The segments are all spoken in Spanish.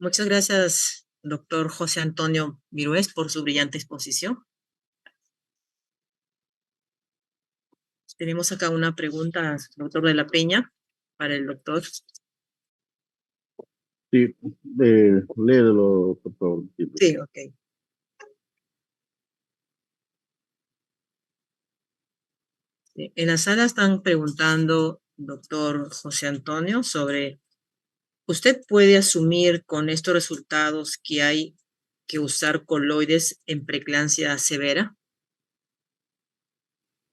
Muchas gracias, doctor José Antonio Virués, por su brillante exposición. Tenemos acá una pregunta, doctor de la Peña, para el doctor. Sí, léelo, por favor. Sí, ok. En la sala están preguntando, doctor José Antonio, sobre, ¿usted puede asumir con estos resultados que hay que usar coloides en preeclampsia severa?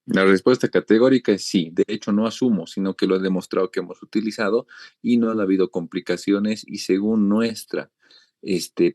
La respuesta categórica es sí. De hecho, no asumo, sino que lo he demostrado que hemos utilizado y no ha habido complicaciones y según nuestra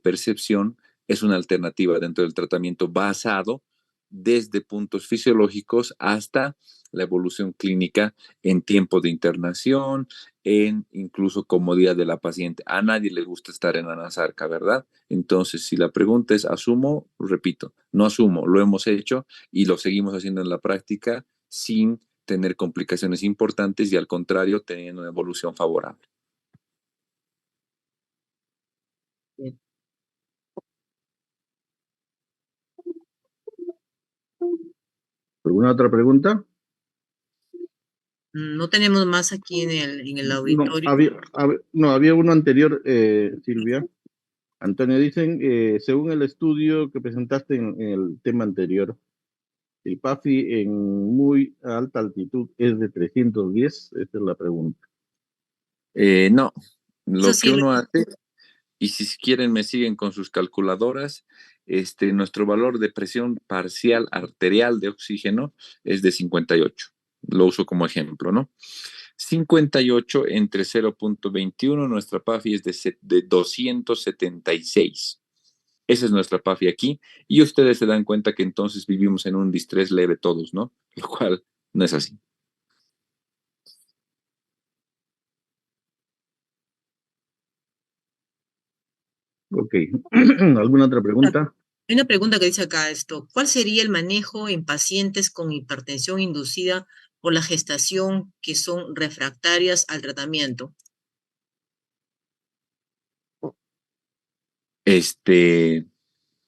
percepción es una alternativa dentro del tratamiento basado desde puntos fisiológicos hasta la evolución clínica en tiempo de internación, en incluso comodidad de la paciente. A nadie le gusta estar en Anasarca, ¿verdad? Entonces, si la pregunta es, ¿asumo? Repito, no asumo, lo hemos hecho y lo seguimos haciendo en la práctica sin tener complicaciones importantes y al contrario, teniendo una evolución favorable. Bien. ¿Alguna otra pregunta? No tenemos más aquí en el No, auditorio. había uno anterior, Silvia. Antonio, dicen, según el estudio que presentaste en el tema anterior, el PAFI en muy alta altitud es de 310. Esa es la pregunta. No, Eso lo que sí, uno hace, y si quieren me siguen con sus calculadoras, nuestro valor de presión parcial arterial de oxígeno es de 58. Lo uso como ejemplo, ¿no? 58 entre 0.21, nuestra PAFI es de 276. Esa es nuestra PAFI aquí. Y ustedes se dan cuenta que entonces vivimos en un distrés leve todos, ¿no? Lo cual no es así. Ok. ¿Alguna otra pregunta? hay una pregunta que dice acá esto, ¿cuál sería el manejo en pacientes con hipertensión inducida por la gestación que son refractarias al tratamiento?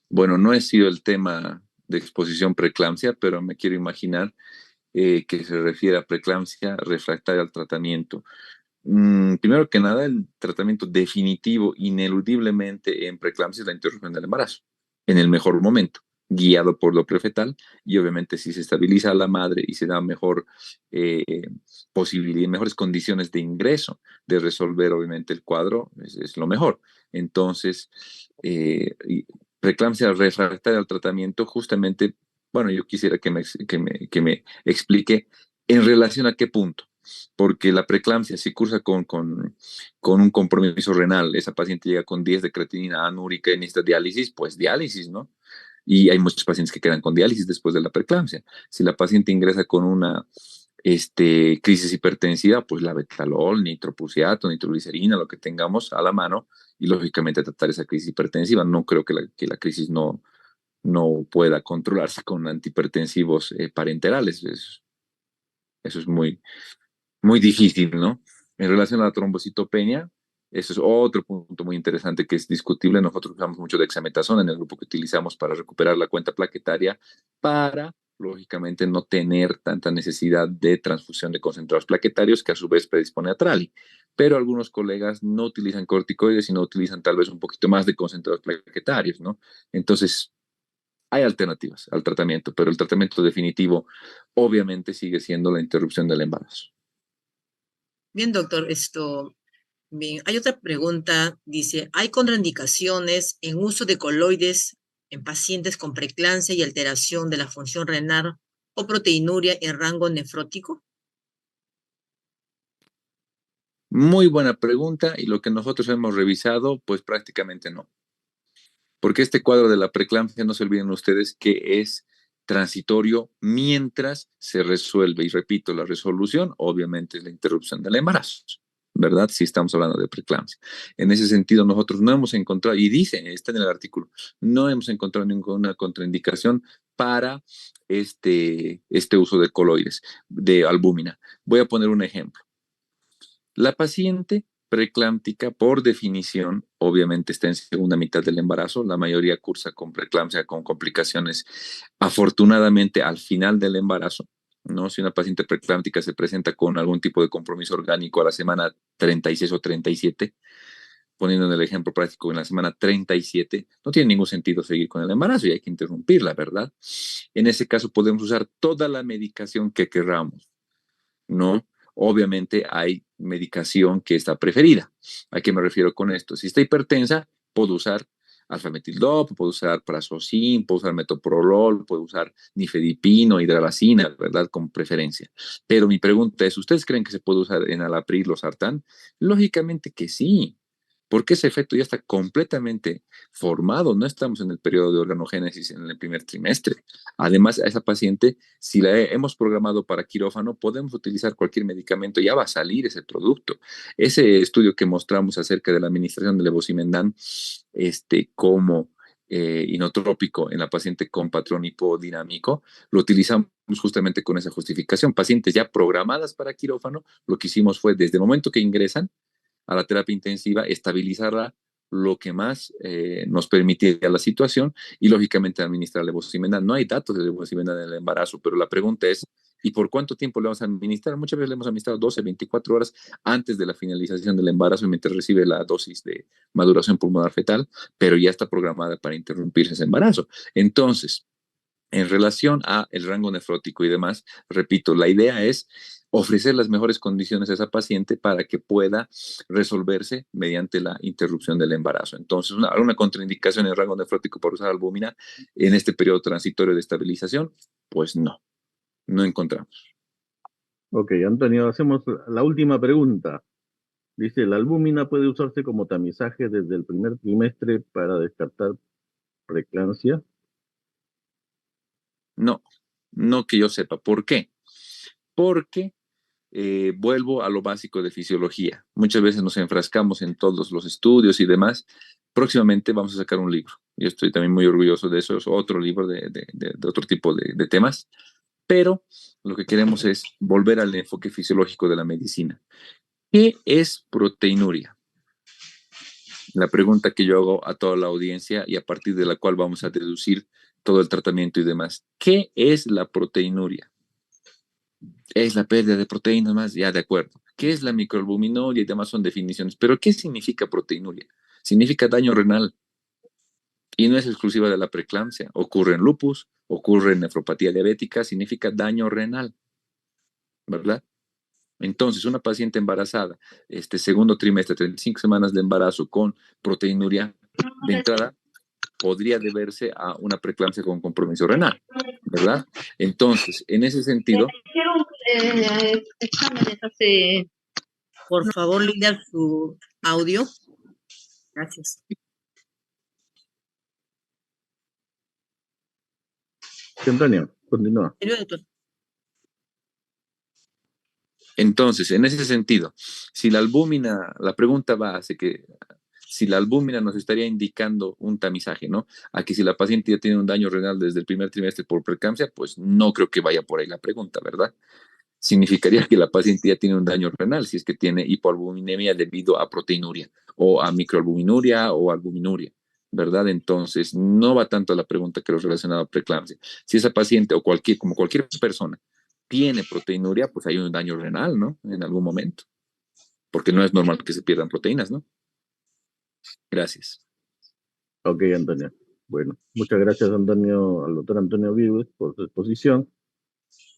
Bueno, no he sido el tema de exposición preeclampsia, pero me quiero imaginar que se refiere a preeclampsia refractaria al tratamiento. Primero que nada, el tratamiento definitivo, ineludiblemente en preeclampsia es la interrupción del embarazo, en el mejor momento, guiado por lo prefetal, y obviamente si se estabiliza a la madre y se da mejor eh, posibilidad, mejores condiciones de ingreso, de resolver obviamente el cuadro, es lo mejor. Entonces, preeclampsia refractaria al tratamiento, justamente, bueno, yo quisiera que me explique en relación a qué punto porque la preeclampsia, si cursa con un compromiso renal, esa paciente llega con 10 de creatinina anúrica y necesita diálisis, pues diálisis, ¿no? Y hay muchos pacientes que quedan con diálisis después de la preeclampsia. Si la paciente ingresa con una crisis hipertensiva, pues la betalol, nitroprusiato, nitroglicerina, lo que tengamos a la mano, y lógicamente tratar esa crisis hipertensiva. No creo que la crisis no pueda controlarse con antihipertensivos parenterales. Eso es muy difícil, ¿no? En relación a la trombocitopenia, eso es otro punto muy interesante que es discutible. Nosotros usamos mucho dexametasona en el grupo que utilizamos para recuperar la cuenta plaquetaria, para, lógicamente, no tener tanta necesidad de transfusión de concentrados plaquetarios, que a su vez predispone a trali. Pero algunos colegas no utilizan corticoides, sino utilizan tal vez un poquito más de concentrados plaquetarios, ¿no? Entonces, hay alternativas al tratamiento, pero el tratamiento definitivo obviamente sigue siendo la interrupción del embarazo. Bien, doctor, bien, hay otra pregunta, dice, ¿hay contraindicaciones en uso de coloides en pacientes con preeclampsia y alteración de la función renal o proteinuria en rango nefrótico? Muy buena pregunta y lo que nosotros hemos revisado, pues prácticamente no. Porque este cuadro de la preeclampsia, no se olviden ustedes que es transitorio mientras se resuelve. Y repito, la resolución obviamente es la interrupción del embarazo, ¿verdad? Si estamos hablando de preeclampsia. En ese sentido, nosotros no hemos encontrado, y dice, está en el artículo, no hemos encontrado ninguna contraindicación para este uso de coloides, de albúmina. Voy a poner un ejemplo. La paciente preeclámptica, por definición, obviamente está en segunda mitad del embarazo. La mayoría cursa con preeclampsia, con complicaciones, afortunadamente, al final del embarazo, ¿no? Si una paciente preeclámptica se presenta con algún tipo de compromiso orgánico a la semana 36 o 37, poniendo en el ejemplo práctico, en la semana 37, no tiene ningún sentido seguir con el embarazo y hay que interrumpirla, ¿verdad? En ese caso podemos usar toda la medicación que queramos, ¿no? Obviamente hay medicación que está preferida. ¿A qué me refiero con esto? Si está hipertensa, puedo usar alfametildop, puedo usar prazosine, puedo usar metoprolol, puedo usar nifedipino, hidralazina, ¿verdad? Con preferencia. Pero mi pregunta es, ¿ustedes creen que se puede usar enalapril o sartán? Lógicamente que sí, porque ese efecto ya está completamente formado, no estamos en el periodo de organogénesis en el primer trimestre. Además, a esa paciente, si la hemos programado para quirófano, podemos utilizar cualquier medicamento, ya va a salir ese producto. Ese estudio que mostramos acerca de la administración del levosimendan como inotrópico en la paciente con patrón hipodinámico, lo utilizamos justamente con esa justificación. Pacientes ya programadas para quirófano, lo que hicimos fue desde el momento que ingresan a la terapia intensiva, estabilizarla lo que más nos permitiera la situación y lógicamente administrar levosimendan. No hay datos de levosimendan en el embarazo, pero la pregunta es, ¿y por cuánto tiempo le vamos a administrar? Muchas veces le hemos administrado 12, 24 horas antes de la finalización del embarazo mientras recibe la dosis de maduración pulmonar fetal, pero ya está programada para interrumpirse ese embarazo. Entonces, en relación a el rango nefrótico y demás, repito, la idea es ofrecer las mejores condiciones a esa paciente para que pueda resolverse mediante la interrupción del embarazo. Entonces, una contraindicación en el rango nefrótico por usar albúmina en este periodo transitorio de estabilización, pues no encontramos. Ok, Antonio, hacemos la última pregunta. Dice, ¿la albúmina puede usarse como tamizaje desde el primer trimestre para descartar preeclampsia? No que yo sepa. ¿Por qué? Porque vuelvo a lo básico de fisiología. Muchas veces nos enfrascamos en todos los estudios y demás. Próximamente vamos a sacar un libro. Yo estoy también muy orgulloso de eso. Es otro libro de otro tipo de temas. Pero lo que queremos es volver al enfoque fisiológico de la medicina. ¿Qué es proteinuria? La pregunta que yo hago a toda la audiencia y a partir de la cual vamos a deducir todo el tratamiento y demás. ¿Qué es la proteinuria? Es la pérdida de proteínas más, ya de acuerdo. ¿Qué es la microalbuminuria? Y demás son definiciones. Pero ¿qué significa proteinuria? Significa daño renal y no es exclusiva de la preeclampsia. Ocurre en lupus, ocurre en nefropatía diabética, significa daño renal, ¿verdad? Entonces, una paciente embarazada, segundo trimestre, 35 semanas de embarazo con proteinuria, de entrada podría deberse a una preeclampsia con compromiso renal, ¿verdad? Entonces, en ese sentido, exámenes hace... Por favor, Lidia, su audio. Gracias. Antonio, continúa. Entonces, en ese sentido, si la albúmina, la pregunta va a ser que si la albúmina nos estaría indicando un tamizaje, ¿no? A que si la paciente ya tiene un daño renal desde el primer trimestre por preeclampsia, pues no creo que vaya por ahí la pregunta, ¿verdad? Significaría que la paciente ya tiene un daño renal si es que tiene hipoalbuminemia debido a proteinuria o a microalbuminuria o albuminuria, ¿verdad? Entonces, no va tanto a la pregunta que lo relacionado a preeclampsia. Si esa paciente o como cualquier persona tiene proteinuria, pues hay un daño renal, ¿no? En algún momento, porque no es normal que se pierdan proteínas, ¿no? Gracias. Ok, Antonio. Bueno, muchas gracias, Antonio, al doctor Antonio Vives por su exposición.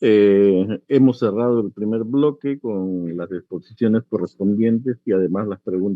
Hemos cerrado el primer bloque con las exposiciones correspondientes y además las preguntas.